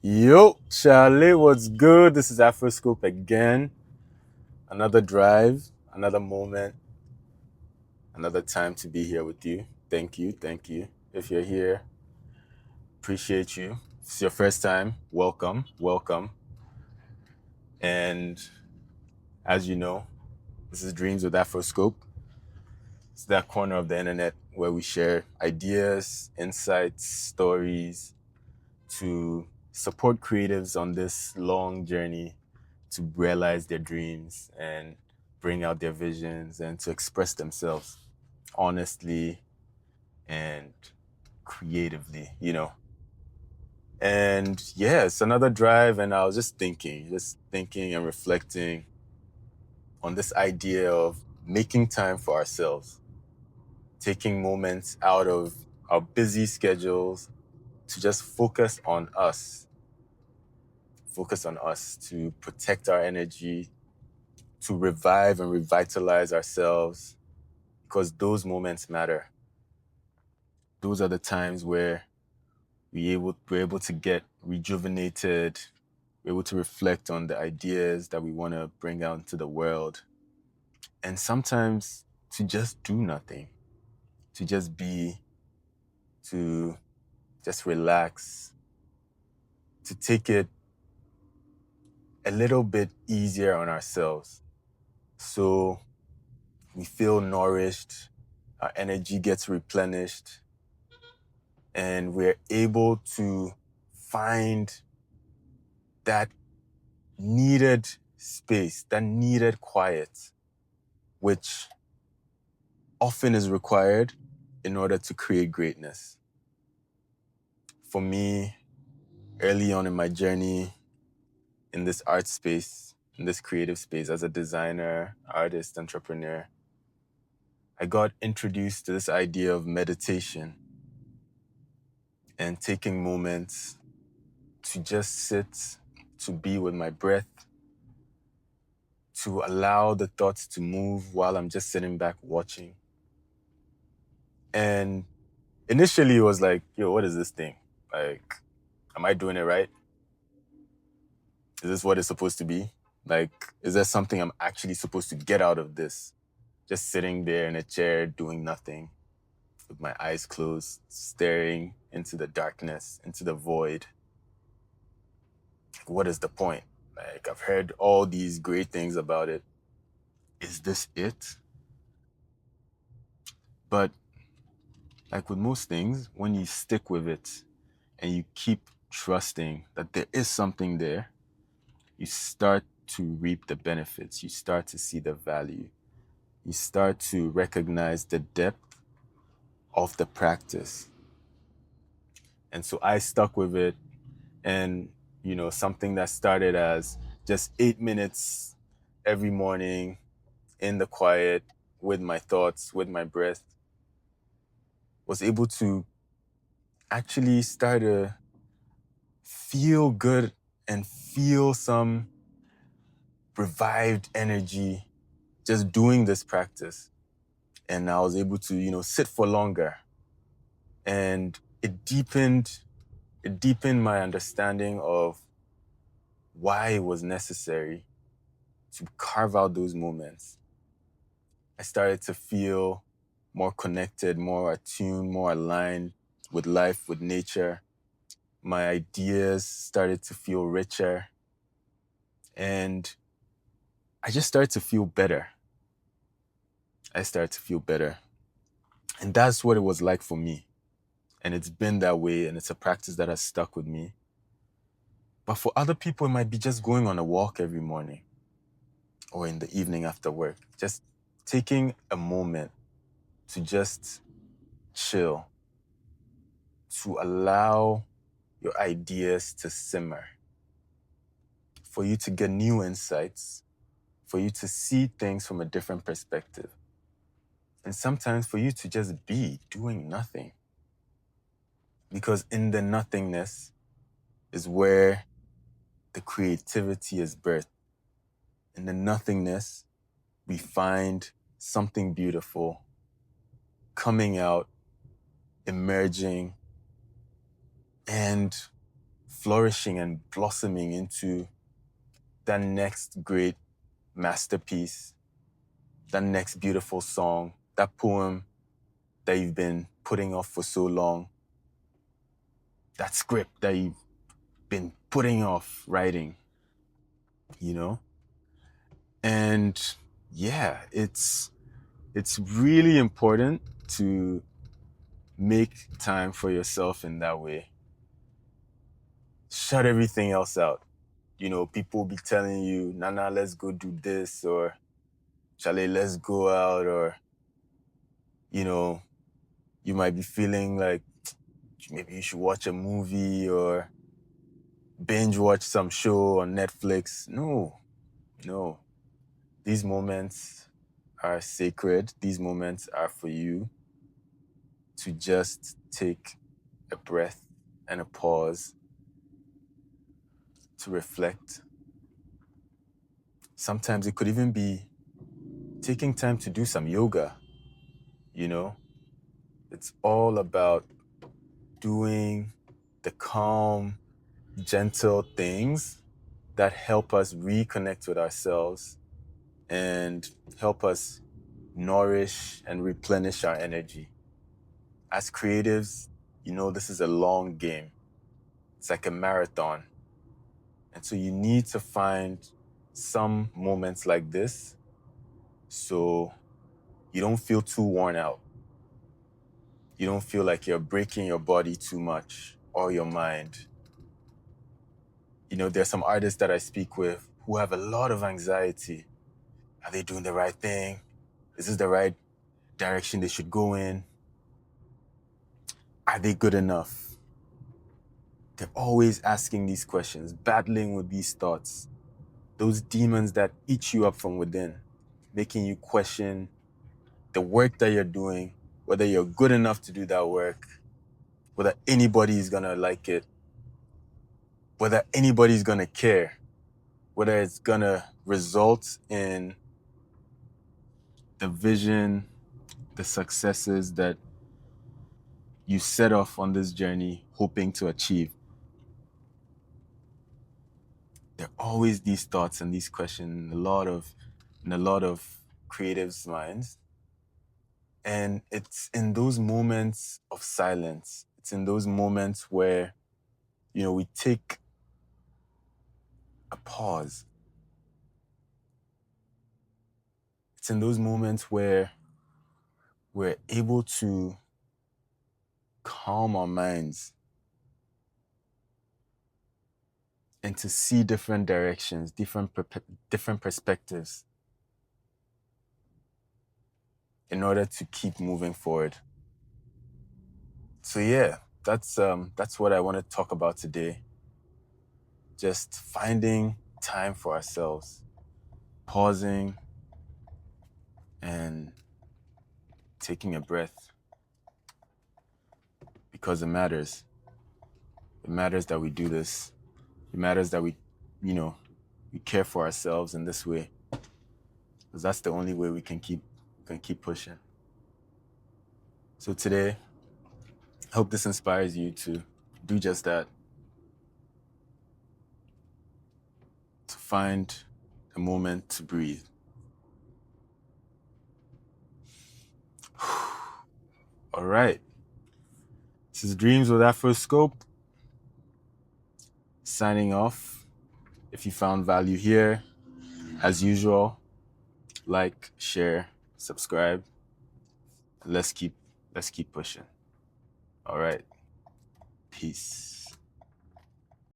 Yo, Charlie, what's good? This is AFROSCOPE again. Another drive, another moment, another time to be here with you. Thank you, thank you. If you're here, appreciate you. If it's your first time, welcome, welcome. And as you know, this is Dreams with AFROSCOPE. It's that corner of the internet where we share ideas, insights, stories to support creatives on this long journey to realize their dreams and bring out their visions and to express themselves honestly and creatively. And yeah, it's another drive, and I was just thinking and reflecting on this idea of making time for ourselves, taking moments out of our busy schedules to just focus on us, to protect our energy, to revive and revitalize ourselves, because those moments matter. Those are the times where we're able to get rejuvenated, we're able to reflect on the ideas that we want to bring out into the world. And sometimes to just do nothing, to just be, to just relax, to take it a little bit easier on ourselves. So we feel nourished, our energy gets replenished, and we're able to find that needed space, that needed quiet, which often is required in order to create greatness. For me, early on in my journey in this art space, in this creative space, as a designer, artist, entrepreneur, I got introduced to this idea of meditation and taking moments to just sit, to be with my breath, to allow the thoughts to move while I'm just sitting back watching. And initially it was like, yo, what is this thing? Like, am I doing it right? Is this what it's supposed to be? Like, is there something I'm actually supposed to get out of this? Just sitting there in a chair doing nothing with my eyes closed, staring into the darkness, into the void. Like, what is the point? Like, I've heard all these great things about it. Is this it? But like with most things, when you stick with it and you keep trusting that there is something there, you start to reap the benefits. You start to see the value. You start to recognize the depth of the practice. And so I stuck with it. And, something that started as just 8 minutes every morning in the quiet with my thoughts, with my breath, was able to actually start to feel good and feel some revived energy just doing this practice. And I was able to, sit for longer. And it deepened my understanding of why it was necessary to carve out those moments. I started to feel more connected, more attuned, more aligned with life, with nature. My ideas started to feel richer. And I just started to feel better. I started to feel better. And that's what it was like for me. And it's been that way, and it's a practice that has stuck with me. But for other people, it might be just going on a walk every morning or in the evening after work, just taking a moment to just chill, to allow your ideas to simmer, for you to get new insights, for you to see things from a different perspective. And sometimes for you to just be doing nothing. Because in the nothingness is where the creativity is birthed. In the nothingness, we find something beautiful coming out, emerging, and flourishing and blossoming into that next great masterpiece, that next beautiful song, that poem that you've been putting off for so long, that script that you've been putting off writing, you know? And yeah, it's really important to make time for yourself in that way. Shut everything else out. You know, people be telling you, Nana, let's go do this, or Chalet, let's go out, or, you know, you might be feeling like maybe you should watch a movie or binge watch some show on Netflix. No. These moments are sacred. These moments are for you to just take a breath and a pause to reflect. Sometimes it could even be taking time to do some yoga, you know? It's all about doing the calm, gentle things that help us reconnect with ourselves and help us nourish and replenish our energy. As creatives, you know, this is a long game. It's like a marathon. And so you need to find some moments like this so you don't feel too worn out. You don't feel like you're breaking your body too much or your mind. You know, there's some artists that I speak with who have a lot of anxiety. Are they doing the right thing? Is this the right direction they should go in? Are they good enough? They're always asking these questions, battling with these thoughts, those demons that eat you up from within, making you question the work that you're doing, whether you're good enough to do that work, whether anybody is gonna like it, whether anybody's gonna care, whether it's gonna result in the vision, the successes that you set off on this journey hoping to achieve. There are always these thoughts and these questions in a lot of creatives' minds. And it's in those moments of silence, it's in those moments where, you know, we take a pause. It's in those moments where we're able to calm our minds and to see different directions, different perspectives in order to keep moving forward. So yeah, that's what I want to talk about today. Just finding time for ourselves, pausing and taking a breath, because it matters. It matters that we do this. It matters that we care for ourselves in this way, because that's the only way we can keep pushing. So today, I hope this inspires you to do just that. To find a moment to breathe. All right. This is Dreams with AFROSCOPE. Signing off. If you found value here, as usual, like, share, subscribe. Let's keep pushing. All right. Peace.